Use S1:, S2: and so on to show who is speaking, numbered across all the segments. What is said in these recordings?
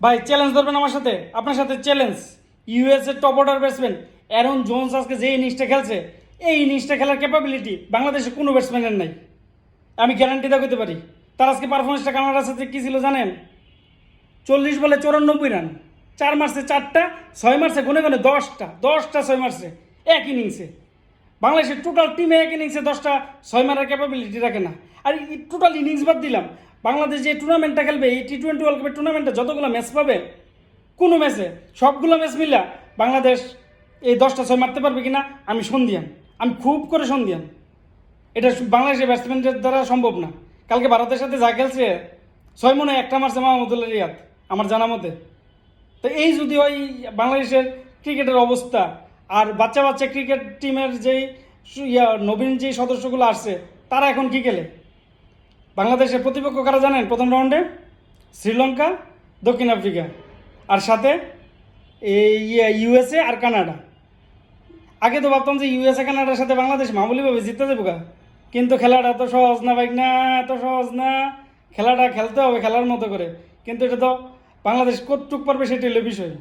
S1: ভাই চ্যালেঞ্জ ধরবেন আমার সাথে, আপনার সাথে চ্যালেঞ্জ। ইউএস এর top order batsman Aaron Jones আজকে যে ইনিংসটা খেলছে, এই ইনিংসটা খেলার ক্যাপাবিলিটি বাংলাদেশে কোনো ব্যাটসম্যানের নাই। আমি গ্যারান্টি দেখাতে পারি। তার আজকে পারফরমেন্সটা কানাডার সাথে কী ছিল জানেন? 40 বলে 94 রান, 4 মারছে 4টা, 6 মারছে গুনে গুনে 10টা 6 মারছে এক ইনিংসে। বাংলাদেশের টোটাল টিমে এক ইনিংসে 10টা 6 মারার ক্যাপাবিলিটি রাখে না। আর এই টোটাল ইনিংস বাদ দিলাম, বাংলাদেশ যে টুর্নামেন্টটা খেলবে, এই T20 ওয়ার্ল্ড কাপের টুর্নামেন্টে যতগুলো ম্যাচ পাবে, কোনো ম্যাচে সবগুলো ম্যাচ মিলা বাংলাদেশ এই 10টা 6 মারতে পারবে কিনা আমি সন্দিহান, আমি খুব করে সন্দিহান। এটা বাংলাদেশের ব্যাটসম্যানদের দ্বারা সম্ভব না। কালকে ভারতের সাথে যা খেলছে 6 মনে 1টা মারছে মাহমুদুল্লাহ রিয়াদ আমার জানা মতে। তো এই যদি ওই বাংলাদেশের ক্রিকেটের অবস্থা, আর বাচ্চা বাচ্চা ক্রিকেট টিমের যেই নবীন যেই সদস্যগুলো আসছে তারা এখন কি খেলে? বাংলাদেশের প্রতিপক্ষ কারা জানেন? প্রথম রাউন্ডে শ্রীলঙ্কা, দক্ষিণ আফ্রিকা, আর সাথে এই ইউএসএ আর কানাডা। আগে তো ভাবতাম যে ইউএসএ কানাডার সাথে বাংলাদেশ মামুলিভাবে জিততে যাবো গা, কিন্তু খেলাটা তো সহজ না ভাই, না এত সহজ না। খেলাটা খেলতে হবে খেলার মতো করে, কিন্তু এটা তো বাংলাদেশ কতটুক পারবে সেটা হলো বিষয়।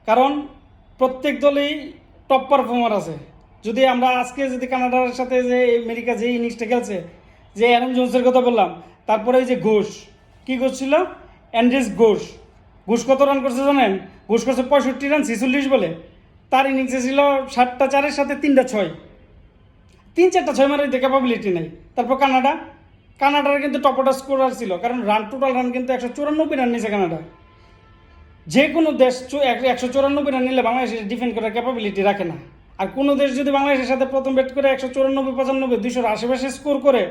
S1: কারণ প্রত্যেক দলেই টপ পারফর্মার আছে। যদি আমরা আজকে যদি কানাডার সাথে যে আমেরিকা যে ইনিংসটা খেলছে, যে অ্যারন জোন্সের কথা বললাম, তারপরে ওই যে ঘোষ, কী ঘোষ ছিল? অ্যান্ড্রেস ঘোষ। ঘোষ কত রান করছে জানেন? ঘোষ করছে 65 রান 46 বলে। তার ইনিংসে ছিল 7টা 4-এর সাথে 3টা 6, 3-4টা 6 মারার ক্যাপাবিলিটি নেই। তারপর কানাডার কিন্তু টপ অর্ডার স্কোরার ছিল, কারণ টোটাল রান কিন্তু 194 রান নিয়েছে কানাডা। যে কোনো দেশ 194 রান নিলে বাংলাদেশের ডিফেন্ড করার ক্যাপাবিলিটি রাখে না। আর কোনো দেশ যদি বাংলাদেশের সাথে প্রথম ব্যাট করে 194, 95, 200 আশেপাশে স্কোর করে,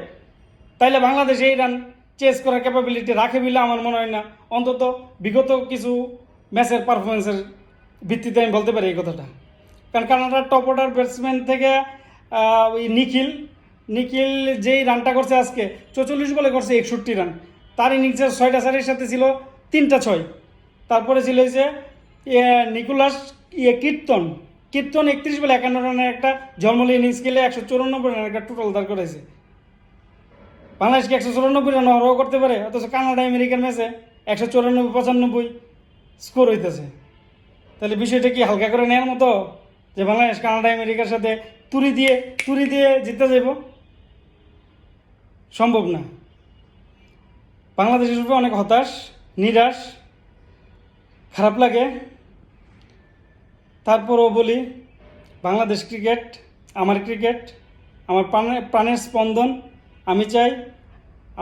S1: তাইলে বাংলাদেশ এই রান চেস করার ক্যাপাবিলিটি রাখে বলে আমার মনে হয় না। অন্তত বিগত কিছু ম্যাচের পারফরমেন্সের ভিত্তিতে আমি বলতে পারি এই কথাটা। কারণ কানাডার টপ অর্ডার ব্যাটসম্যান থেকে ওই নিখিল যেই রানটা করছে আজকে, 44 বলে করছে 61 রান। তার ইনিংসের 6টা 4-এর সাথে ছিল 3টা 6। তারপরে ছিল যে নিকোলাস কীর্তন 31 বলে 51 রানের একটা জন্মলি ইনিংস খেলে 194 রানের একটা টোটাল দাঁড় করেছে। বাংলাদেশ কি 194 রান হরও করতে পারে? অথচ কানাডা আমেরিকার ম্যাচে 194, 95 স্কোর হইতেছে। তাহলে বিষয়টা কি হালকা করে নেওয়ার মতো যে বাংলাদেশ কানাডা আমেরিকার সাথে তুরি দিয়ে জিততে যাইব? সম্ভব না। বাংলাদেশের উপরে অনেক হতাশ, নিরাশ, খারাপ লাগে। তারপরও বলি, বাংলাদেশ ক্রিকেট আমার ক্রিকেট, আমার প্রাণের স্পন্দন। আমি চাই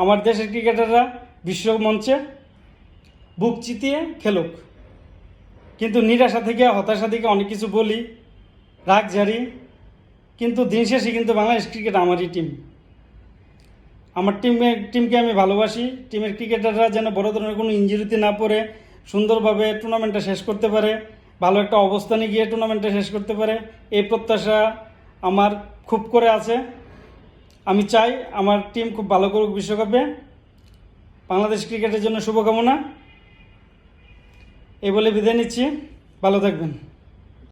S1: আমার দেশের ক্রিকেটাররা বিশ্ব মঞ্চে বুক চিতিয়ে খেলুক। কিন্তু নিরাশা থেকে, হতাশা থেকে অনেক কিছু বলি, রাগ ঝাড়ি, কিন্তু দিন শেষে কিন্তু বাংলাদেশ ক্রিকেট আমারই টিম। আমার টিমকে আমি ভালোবাসি। টিমের ক্রিকেটাররা যেন বড় ধরনের কোনো ইনজুরিতে না পড়ে সুন্দরভাবে টুর্নামেন্টটা শেষ করতে পারে, ভালো একটা অবস্থানে গিয়ে টুর্নামেন্টটা শেষ করতে পারে, এই প্রত্যাশা আমার খুব করে আছে। আমি চাই আমার টিম খুব ভালো করুক বিশ্বকাপে। বাংলাদেশ ক্রিকেটের জন্য শুভকামনা। এই বলে বিদায় নিচ্ছি। ভালো থাকবেন।